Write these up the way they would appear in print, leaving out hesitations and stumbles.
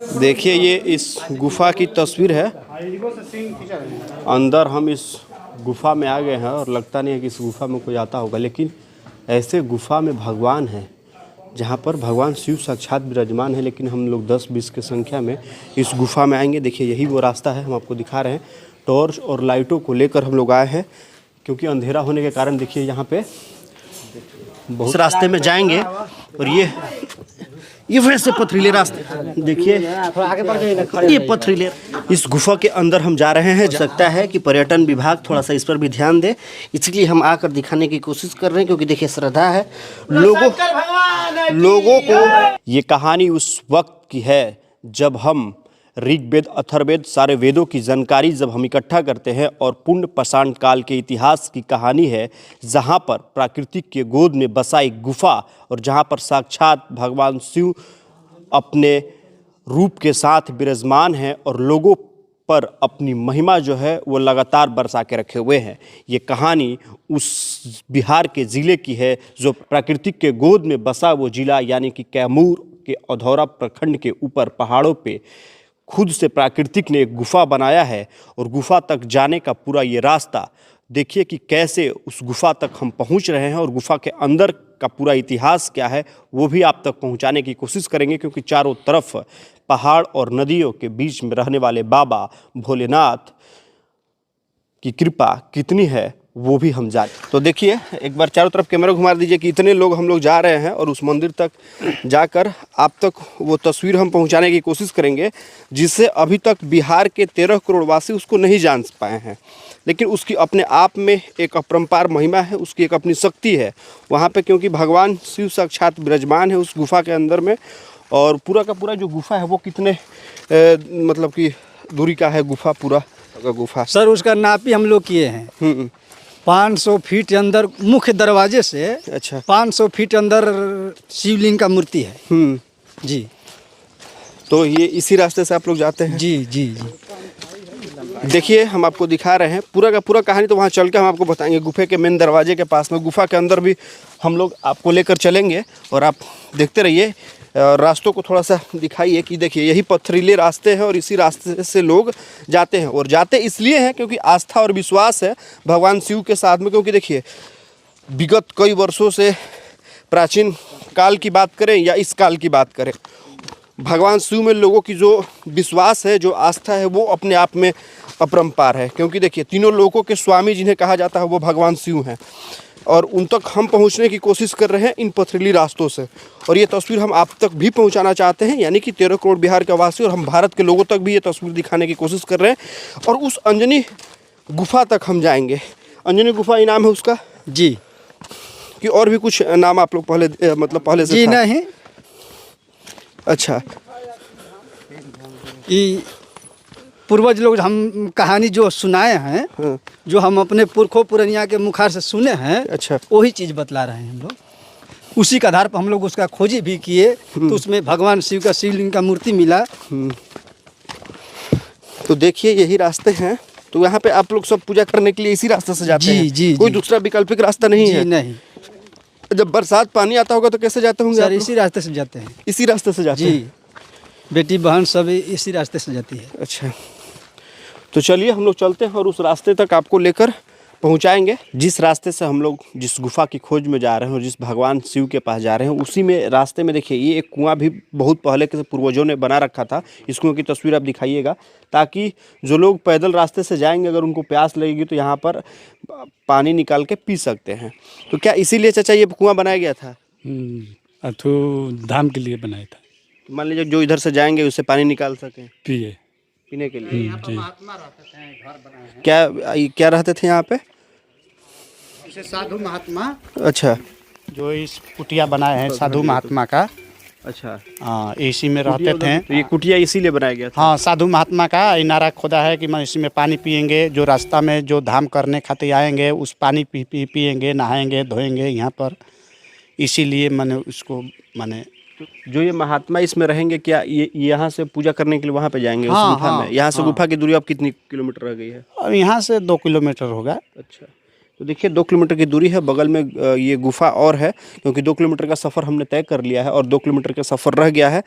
देखिए ये इस गुफा की तस्वीर है। अंदर हम इस गुफा में आ गए हैं और लगता नहीं है कि इस गुफा में कोई आता होगा, लेकिन ऐसे गुफा में भगवान है जहाँ पर भगवान शिव साक्षात विराजमान है। लेकिन हम लोग 10-20 की संख्या में इस गुफा में आएंगे। देखिए यही वो रास्ता है, हम आपको दिखा रहे हैं। टॉर्च और लाइटों को लेकर हम लोग आए हैं क्योंकि अंधेरा होने के कारण देखिए यहाँ पे बहुत रास्ते में जाएंगे और ये फिर से पथरीले रास्ते देखिए, ये पथरीले। इस गुफा के अंदर हम जा रहे हैं। हो सकता है कि पर्यटन विभाग थोड़ा सा इस पर भी ध्यान दे, इसलिए हम आकर दिखाने की कोशिश कर रहे हैं क्योंकि देखिए श्रद्धा है लोगों को। ये कहानी उस वक्त की है जब हम ऋग्वेद अथर्ववेद सारे वेदों की जानकारी जब हम इकट्ठा करते हैं और पुण्य पाषाण काल के इतिहास की कहानी है, जहाँ पर प्राकृतिक के गोद में बसा एक गुफा और जहाँ पर साक्षात भगवान शिव अपने रूप के साथ विराजमान हैं और लोगों पर अपनी महिमा जो है वो लगातार बरसा के रखे हुए हैं। ये कहानी उस बिहार के ज़िले की है जो प्राकृतिक के गोद में बसा वो ज़िला यानी कि कैमूर के औधौरा प्रखंड के ऊपर पहाड़ों पे खुद से प्राकृतिक ने एक गुफा बनाया है। और गुफा तक जाने का पूरा ये रास्ता देखिए कि कैसे उस गुफा तक हम पहुंच रहे हैं और गुफा के अंदर का पूरा इतिहास क्या है वो भी आप तक पहुंचाने की कोशिश करेंगे, क्योंकि चारों तरफ पहाड़ और नदियों के बीच में रहने वाले बाबा भोलेनाथ की कृपा कितनी है वो भी हम जान। तो देखिए एक बार चारों तरफ कैमरा घुमा दीजिए कि इतने लोग हम लोग जा रहे हैं और उस मंदिर तक जाकर आप तक वो तस्वीर हम पहुंचाने की कोशिश करेंगे जिससे अभी तक बिहार के 13 करोड़ वासी उसको नहीं जान पाए हैं। लेकिन उसकी अपने आप में एक अपरंपार महिमा है, उसकी एक अपनी शक्ति है वहाँ पे, क्योंकि भगवान शिव साक्षात विराजमान है उस गुफा के अंदर में। और पूरा का पूरा जो गुफा है वो कितने मतलब कि दूरी का है गुफा, पूरा गुफा सर उसका नाप ही हम लोग किए हैं। 500 फीट अंदर मुख्य दरवाजे से। अच्छा। 500 फीट अंदर शिवलिंग का मूर्ति है। जी। तो ये इसी रास्ते से आप लोग जाते हैं? जी जी जी। देखिए हम आपको दिखा रहे हैं पूरा का पूरा कहानी, तो वहाँ चल के हम आपको बताएंगे। गुफे के मेन दरवाजे के पास में, गुफा के अंदर भी हम लोग आपको लेकर चलेंगे और आप देखते रहिए। रास्तों को थोड़ा सा दिखाइए कि देखिए यही पथरीले रास्ते हैं और इसी रास्ते से लोग जाते हैं। और जाते इसलिए हैं क्योंकि आस्था और विश्वास है भगवान शिव के साथ में। क्योंकि देखिए विगत कई वर्षों से, प्राचीन काल की बात करें या इस काल की बात करें, भगवान शिव में लोगों की जो विश्वास है, जो आस्था है, वो अपने आप में अपरंपार है। क्योंकि देखिए तीनों लोकों के स्वामी जिन्हें कहा जाता है वो भगवान शिव हैं और उन तक हम पहुंचने की कोशिश कर रहे हैं इन पथरीली रास्तों से। और ये तस्वीर हम आप तक भी पहुंचाना चाहते हैं, यानी कि 13 करोड़ बिहार के वासी और हम भारत के लोगों तक भी ये तस्वीर दिखाने की कोशिश कर रहे हैं। और उस अंजनी गुफा तक हम जाएंगे। अंजनी गुफा ही नाम है उसका? जी। कि और भी कुछ नाम आप लोग पहले मतलब पहले से जी नहीं। अच्छा। कि पूर्वज लोग हम कहानी जो सुनाए हैं, जो हम अपने पुरखों पुरनिया के मुखार से सुने हैं, अच्छा, वही चीज़ बतला रहे हैं हम लोग। उसी के आधार पर हम लोग उसका खोजी भी किए तो उसमें भगवान शिव का शिवलिंग का मूर्ति मिला। तो देखिए यही रास्ते हैं। तो यहाँ पे आप लोग सब पूजा करने के लिए इसी रास्ते से जाते हैं? जी। कोई दूसरा वैकल्पिक रास्ता नहीं है? नहीं। जब बरसात पानी आता होगा तो कैसे जाते होंगे? सर इसी रास्ते से जाते हैं। इसी रास्ते से जाते हैं? बेटी बहन सब इसी रास्ते से जाती है। अच्छा, तो चलिए हम लोग चलते हैं और उस रास्ते तक आपको लेकर पहुंचाएंगे। जिस रास्ते से हम लोग जिस गुफा की खोज में जा रहे हैं और जिस भगवान शिव के पास जा रहे हैं, उसी में रास्ते में देखिए ये एक कुआं भी बहुत पहले के पूर्वजों ने बना रखा था। इस कुएं की तस्वीर आप दिखाइएगा ताकि जो लोग पैदल रास्ते से जाएंगे अगर उनको प्यास लगेगी तो यहाँ पर पानी निकाल के पी सकते हैं। तो क्या इसीलिए चाचा ये कुआं बनाया गया था? अथु धाम के लिए बनाया था। मान लीजिए जो इधर से जाएंगे उससे पानी निकाल सकें पीने के लिए। महात्मा रहते थे, घर बनाए हैं। क्या रहते थे यहाँ पे? साधु महात्मा। अच्छा। जो इस कुटिया बनाए हैं साधु महात्मा का। अच्छा। हाँ इसी में रहते थे। तो ये कुटिया इसीलिए बनाया गया था? हाँ साधु महात्मा का इनारा खोदा है कि मैं इसी में पानी पियेंगे, जो रास्ता में जो धाम करने खातिर आएंगे उस पानी पियेंगे, नहाएंगे, धोएंगे यहाँ पर। इसीलिए मैंने उसको मैंने जो ये महात्मा इसमें रहेंगे, क्या ये यहाँ से पूजा करने के लिए वहाँ पे जाएंगे? हाँ, उस गुफा में? यहाँ से गुफा की दूरी अब कितनी किलोमीटर रह गई है? अब यहाँ से 2 किलोमीटर होगा। अच्छा, तो देखिए 2 किलोमीटर की दूरी है, बगल में ये गुफा और है, क्योंकि 2 किलोमीटर का सफ़र हमने तय कर लिया है और 2 किलोमीटर का सफ़र रह गया है।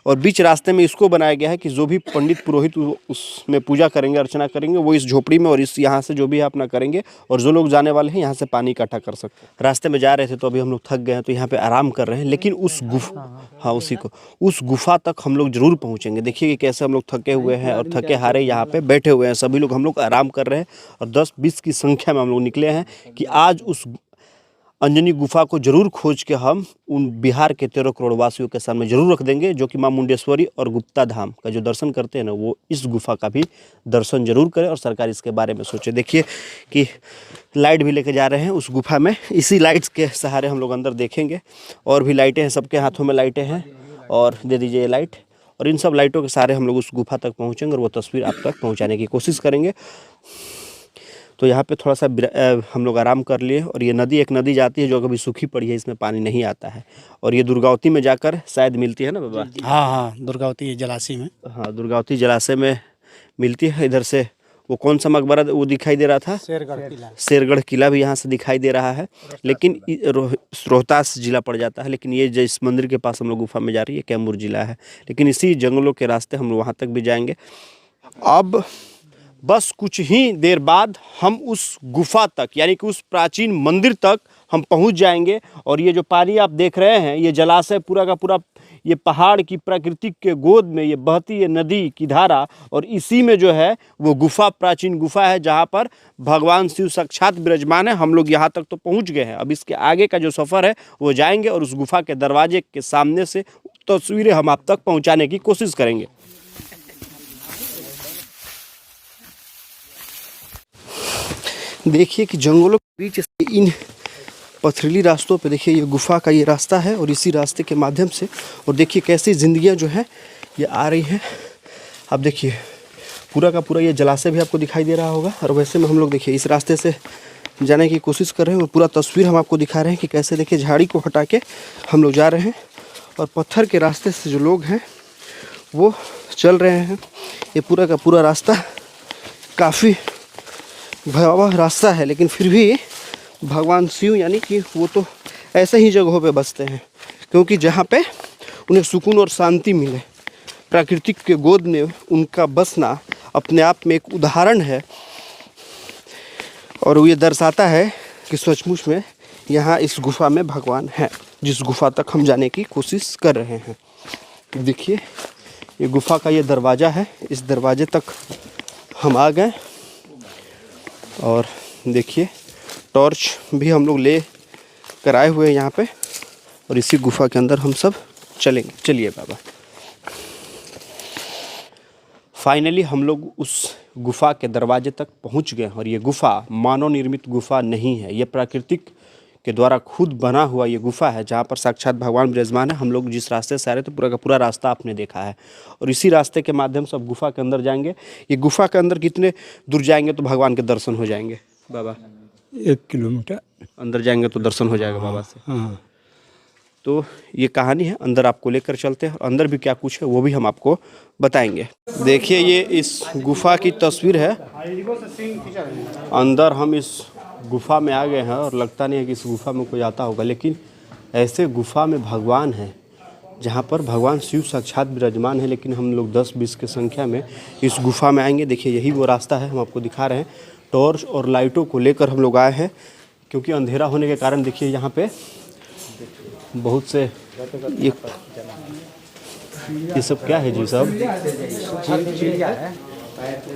और बीच रास्ते में इसको बनाया गया है कि जो भी पंडित पुरोहित उसमें पूजा करेंगे, अर्चना करेंगे, वो इस झोपड़ी में और इस यहाँ से जो भी है अपना करेंगे, और जो लोग जाने वाले हैं यहाँ से पानी इकट्ठा कर सकते हैं। रास्ते में जा रहे थे तो अभी हम लोग थक गए हैं, तो यहाँ पे आराम कर रहे हैं, लेकिन उस उस गुफा तक हम लोग जरूर पहुँचेंगे। देखिए कि कैसे हम लोग थके हुए हैं और थके हारे यहाँ पे बैठे हुए हैं, सभी लोग हम लोग आराम कर रहे हैं और 10-20 की संख्या में हम लोग निकले हैं कि आज उस अंजनी गुफा को जरूर खोज के हम उन बिहार के 13 करोड़ वासियों के सामने जरूर रख देंगे, जो कि मां मुंडेश्वरी और गुप्ता धाम का जो दर्शन करते हैं ना, वो इस गुफा का भी दर्शन जरूर करें और सरकार इसके बारे में सोचे। देखिए कि लाइट भी लेके जा रहे हैं उस गुफा में, इसी लाइट्स के सहारे हम लोग अंदर देखेंगे। और भी लाइटें हैं, सबके हाथों में लाइटें हैं, और दे दीजिए ये लाइट, और इन सब लाइटों के सहारे हम लोग उस गुफा तक पहुँचेंगे और वो तस्वीर आप तक पहुँचाने की कोशिश करेंगे। तो यहाँ पे थोड़ा सा हम लोग आराम कर लिए, और ये नदी, एक नदी जाती है जो कभी सूखी पड़ी है, इसमें पानी नहीं आता है, और ये दुर्गावती में जाकर शायद मिलती है ना बाबा? हाँ हाँ, दुर्गावती जलाशय में। हाँ, दुर्गावती जलाशय में मिलती है। इधर से वो कौन सा मकबरा वो दिखाई दे रहा था? शेरगढ़ किला भी यहाँ से दिखाई दे रहा है, लेकिन रोहतास जिला पड़ जाता है। लेकिन ये जिस मंदिर के पास हम लोग गुफा में जा रही है, कैमूर जिला है, लेकिन इसी जंगलों के रास्ते हम लोग वहाँ तक भी जाएंगे। अब बस कुछ ही देर बाद हम उस गुफा तक, यानी कि उस प्राचीन मंदिर तक हम पहुंच जाएंगे। और ये जो पानी आप देख रहे हैं, ये जलाशय पूरा का पूरा ये पहाड़ की प्रकृति के गोद में ये बहती है नदी की धारा, और इसी में जो है वो गुफा प्राचीन गुफा है, जहाँ पर भगवान शिव साक्षात विराजमान है। हम लोग यहाँ तक तो पहुँच गए हैं, अब इसके आगे का जो सफ़र है वो जाएंगे, और उस गुफा के दरवाजे के सामने से तस्वीरें हम आप तक पहुँचाने की कोशिश करेंगे। देखिए कि जंगलों के बीच से इन पथरीली रास्तों पे देखिए ये गुफा का ये रास्ता है, और इसी रास्ते के माध्यम से, और देखिए कैसी ज़िंदगियां जो है ये आ रही हैं। अब देखिए पूरा का पूरा ये जलाशय भी आपको दिखाई दे रहा होगा, और वैसे में हम लोग देखिए इस रास्ते से जाने की कोशिश कर रहे हैं, और पूरा तस्वीर हम आपको दिखा रहे हैं कि कैसे देखिए झाड़ी को हटा के हम लोग जा रहे हैं, और पत्थर के रास्ते से जो लोग हैं वो चल रहे हैं। ये पूरा का पूरा रास्ता काफ़ी भयावह रास्ता है, लेकिन फिर भी भगवान शिव यानी कि वो तो ऐसे ही जगहों पे बसते हैं, क्योंकि जहाँ पे उन्हें सुकून और शांति मिले। प्राकृतिक के गोद में उनका बसना अपने आप में एक उदाहरण है, और ये दर्शाता है कि सचमुच में यहाँ इस गुफा में भगवान हैं, जिस गुफा तक हम जाने की कोशिश कर रहे हैं। देखिए ये गुफा का ये दरवाज़ा है, इस दरवाजे तक हम आ गए, और देखिए टॉर्च भी हम लोग ले कर आए हुए हैं यहाँ पे, और इसी गुफा के अंदर हम सब चलेंगे। चलिए बाबा। फाइनली हम लोग उस गुफा के दरवाजे तक पहुँच गए, और ये गुफा मानव निर्मित गुफा नहीं है, ये प्राकृतिक के द्वारा खुद बना हुआ ये गुफा है, जहाँ पर साक्षात भगवान विराजमान है। हम लोग जिस रास्ते से आ रहे थे पूरा का पूरा रास्ता आपने देखा है, और इसी रास्ते के माध्यम से अब गुफा के अंदर जाएंगे। ये गुफा के अंदर कितने दूर जाएंगे तो भगवान के दर्शन हो जाएंगे बाबा? 1 किलोमीटर अंदर जाएंगे तो दर्शन हो जाएगा बाबा से। हाँ। तो ये कहानी है, अंदर आपको लेकर चलते हैं, और अंदर भी क्या कुछ है वो भी हम आपको बताएंगे। देखिए ये इस गुफा की तस्वीर है, अंदर हम इस गुफा में आ गए हैं, और लगता नहीं है कि इस गुफा में कोई आता होगा, लेकिन ऐसे गुफा में भगवान है जहाँ पर भगवान शिव साक्षात विराजमान है। लेकिन हम लोग 10-20 की संख्या में इस गुफा में आएंगे। देखिए यही वो रास्ता है, हम आपको दिखा रहे हैं। टॉर्च और लाइटों को लेकर हम लोग आए हैं, क्योंकि अंधेरा होने के कारण देखिए यहाँ पे बहुत से ये सब क्या है जी? सब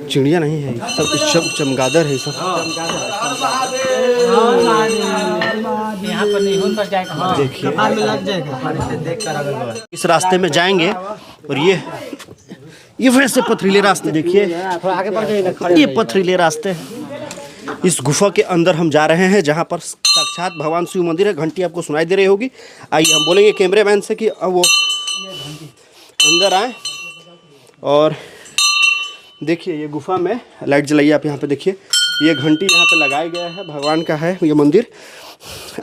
चिड़िया नहीं है, सब चमगादड़ है। सब यहाँ पर नहीं हो कर जाएगा, देखिए में लग जाएगा। इस रास्ते में जाएंगे, और ये वैसे पथरीले रास्ते देखिए, ये पथरीले रास्ते हैं। इस गुफा के अंदर हम जा रहे हैं, जहाँ पर साक्षात भगवान शिव मंदिर है। घंटी आपको सुनाई दे रही होगी। आइए हम बोलेंगे कैमरामैन से कि अब वो अंदर आए, और देखिए ये गुफा में लाइट जलाइए आप। यहाँ पे देखिए ये घंटी यहाँ पे लगाया गया है, भगवान का है ये मंदिर।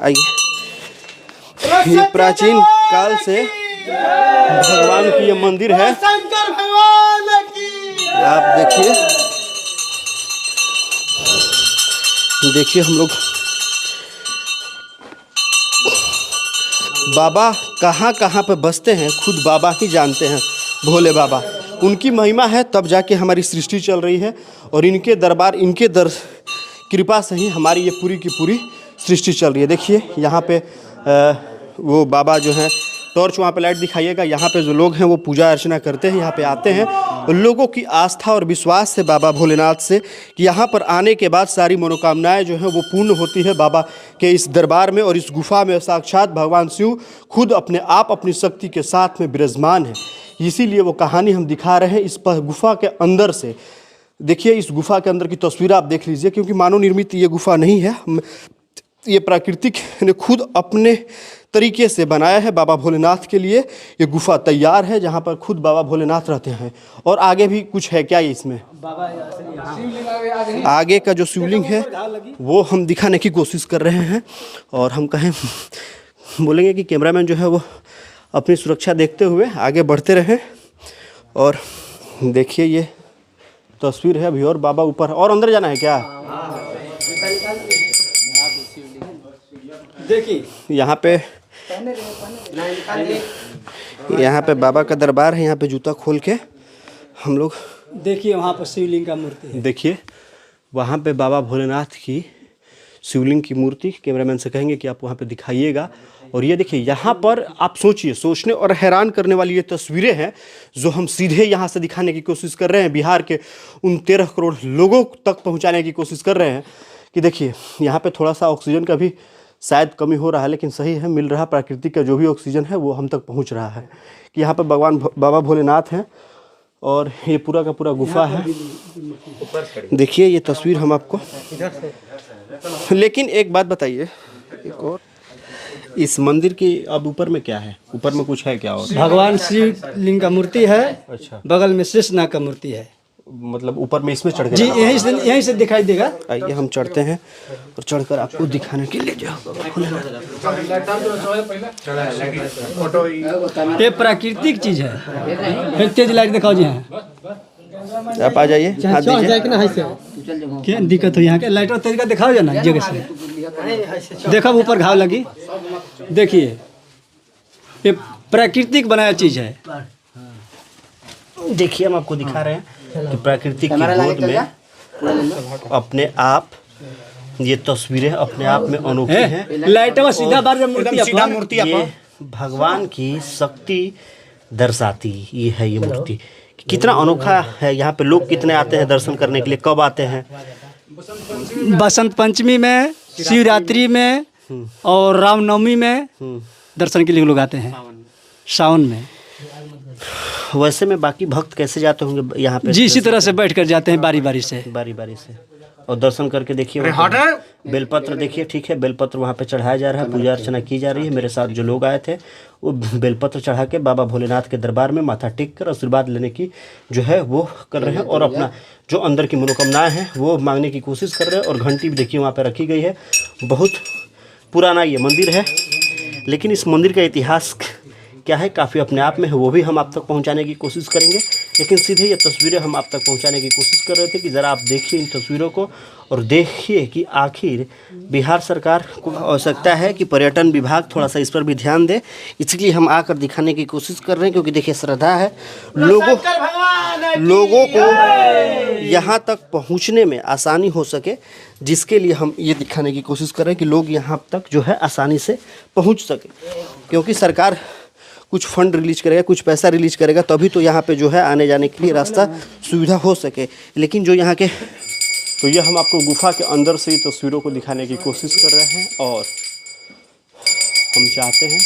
आइए, ये प्राचीन काल से भगवान की ये मंदिर है, शंकर भगवान की। आप देखिए हम लोग बाबा कहाँ कहाँ पे बसते हैं खुद बाबा ही जानते हैं, भोले बाबा। उनकी महिमा है तब जाके हमारी सृष्टि चल रही है, और इनके दरबार, इनके कृपा से ही हमारी ये पूरी की पूरी सृष्टि चल रही है। देखिए यहाँ पे वो बाबा जो हैं, टॉर्च वहाँ पे लाइट दिखाइएगा, यहाँ पे जो लोग हैं वो पूजा अर्चना करते हैं, यहाँ पे आते हैं। और लोगों की आस्था और विश्वास है बाबा भोलेनाथ से कि यहाँ पर आने के बाद सारी मनोकामनाएं जो हैं वो पूर्ण होती है बाबा के इस दरबार में। और इस गुफा में साक्षात भगवान शिव खुद अपने आप अपनी शक्ति के साथ में विराजमान है। इसीलिए वो कहानी हम दिखा रहे हैं इस गुफा के अंदर से। देखिए इस गुफा के अंदर की तस्वीर आप देख लीजिए, क्योंकि मानव निर्मित ये गुफा नहीं है, ये प्राकृतिक ने खुद अपने तरीके से बनाया है। बाबा भोलेनाथ के लिए ये गुफा तैयार है, जहाँ पर खुद बाबा भोलेनाथ रहते हैं। और आगे भी कुछ है क्या इसमें? आगे का जो शिवलिंग है वो हम दिखाने की कोशिश कर रहे हैं। और हम कहें बोलेंगे कि कैमरामैन जो है वो अपनी सुरक्षा देखते हुए आगे बढ़ते रहें। और देखिए ये तस्वीर है अभी, और बाबा ऊपर, और अंदर जाना है क्या? देखिए यहाँ पे बाबा का दरबार है। यहाँ पे जूता खोल के हम लोग देखिए वहाँ पर शिवलिंग का मूर्ति है। देखिए वहाँ पे बाबा भोलेनाथ की शिवलिंग की मूर्ति, कैमरामैन से कहेंगे कि आप वहाँ पे दिखाइएगा। और ये देखिए यहाँ पर आप सोचिए, सोचने और हैरान करने वाली ये तस्वीरें हैं जो हम सीधे यहाँ से दिखाने की कोशिश कर रहे हैं, बिहार के उन 13 करोड़ लोगों तक पहुँचाने की कोशिश कर रहे हैं। कि देखिए यहाँ पे थोड़ा सा ऑक्सीजन का भी शायद कमी हो रहा है, लेकिन सही है, मिल रहा प्राकृतिक का जो भी ऑक्सीजन है वो हम तक पहुँच रहा है। कि यहाँ पर भगवान बाबा भोलेनाथ हैं और ये पूरा का पूरा गुफा है। देखिए ये तस्वीर हम आपको, लेकिन एक बात बताइए, एक और, इस मंदिर की अब ऊपर में क्या है? ऊपर में कुछ है क्या? और भगवान शिवलिंग का मूर्ति है। अच्छा, बगल में शेषनाग का मूर्ति है। मतलब ऊपर में इसमें चढ़ के? जी यहीं से दिखाई देगा। आइए हम चढ़ते हैं और चढ़कर आपको दिखाने के लिए जाओ। ये प्राकृतिक चीज है। फिर तेज लाइट दिखाओ जी। यहाँ आप आ जाइए, हाथ दीजिए। क्या दिक्कत हो? यहाँ के लाइट और तेज का दिखाओ जाना जगह से। देखो ऊपर घाव लगी, देखिए ये प्राकृतिक बनाया चीज है। देखिए हम आपको दिखा रहे हैं कि प्राकृतिक की गोद में अपने आप ये तस्वीरें अपने आप में अनोखी हैं। लाइट में सीधा बार मूर्ति ये भगवान की शक्ति दर्शाती ये है। ये मूर्ति कितना अनोखा है। यहाँ पे लोग कितने आते हैं दर्शन करने के लिए? कब आते हैं? बसंत पंचमी में, शिवरात्रि में और रामनवमी में दर्शन के लिए लोग आते हैं, सावन में। वैसे में बाकी भक्त कैसे जाते होंगे यहाँ पे? जी इसी तरह से बैठ कर जाते हैं बारी बारी से। और दर्शन करके देखिए बेलपत्र, देखिए ठीक है, बेलपत्र वहाँ पे चढ़ाया जा रहा है, पूजा अर्चना की जा रही है। मेरे साथ जो लोग आए थे वो बेलपत्र चढ़ा के बाबा भोलेनाथ के दरबार में माथा टेक कर आशीर्वाद लेने की जो है वो कर रहे हैं, और अपना जो अंदर की मनोकामनाएं हैं वो मांगने की कोशिश कर रहे हैं। और घंटी भी देखिए वहाँ पर रखी गई है। बहुत पुराना ये मंदिर है, लेकिन इस मंदिर का इतिहास क्या है काफ़ी अपने आप में है, वो भी हम आप तक पहुंचाने की कोशिश करेंगे। लेकिन सीधे ये तस्वीरें हम आप तक पहुंचाने की कोशिश कर रहे थे कि ज़रा आप देखिए इन तस्वीरों को और देखिए कि आखिर बिहार सरकार को आवश्यकता है कि पर्यटन विभाग थोड़ा सा इस पर भी ध्यान दे। इसलिए हम आकर दिखाने की कोशिश कर रहे हैं, क्योंकि देखिए श्रद्धा है लोगों को यहाँ तक पहुँचने में आसानी हो सके, जिसके लिए हम ये दिखाने की कोशिश कर रहे हैं कि लोग यहाँ तक जो है आसानी से पहुँच सके। क्योंकि सरकार कुछ फंड रिलीज करेगा, कुछ पैसा रिलीज करेगा, तभी तो यहाँ पे जो है आने जाने के लिए रास्ता सुविधा हो सके। लेकिन जो यहाँ के, तो ये हम आपको गुफा के अंदर से ही तस्वीरों को दिखाने की कोशिश कर रहे हैं। और हम चाहते हैं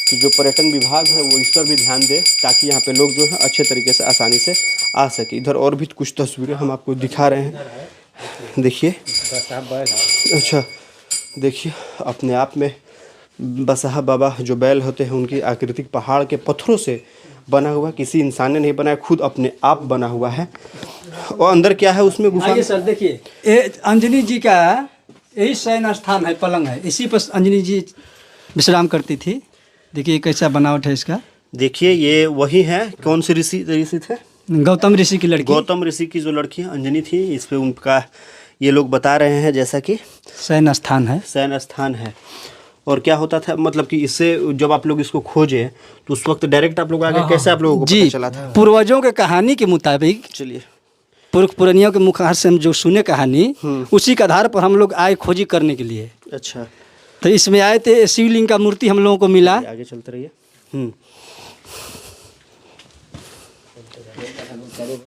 कि जो पर्यटन विभाग है वो इस पर भी ध्यान दे, ताकि यहाँ पे लोग जो है अच्छे तरीके से आसानी से आ सके। इधर और भी कुछ तस्वीरें हम आपको दिखा रहे हैं। देखिए, अच्छा देखिए अपने आप में बसहा बाबा जो बैल होते हैं उनकी आकृतिक पहाड़ के पत्थरों से बना हुआ, किसी इंसान ने नहीं बनाया, खुद अपने आप बना हुआ है। और अंदर क्या है उसमें गुफा? आइए सर देखिए, ये अंजनी जी का यही शयन स्थान है, पलंग है, इसी पर अंजनी जी विश्राम करती थी। देखिए कैसा बनावट है इसका। देखिए ये वही है, कौन सी ऋषि थे? गौतम ऋषि की लड़की। गौतम ऋषि की जो लड़की अंजनी थी, इस पे उनका ये लोग बता रहे हैं जैसा कि शयन स्थान है। शयन स्थान है। और क्या होता था, मतलब कि इससे जब आप लोग इसको खोजे तो उस वक्त डायरेक्ट आप लोग आगे कैसे आप लोगों को पता जी चला था? पूर्वजों के कहानी के मुताबिक, चलिए। पुरख पुरनियों के मुखार से हम जो सुने कहानी, उसी के आधार पर हम लोग आए खोजी करने के लिए। अच्छा, तो इसमें आए थे, शिवलिंग का मूर्ति हम लोगों को मिला। आगे चलते रहिए।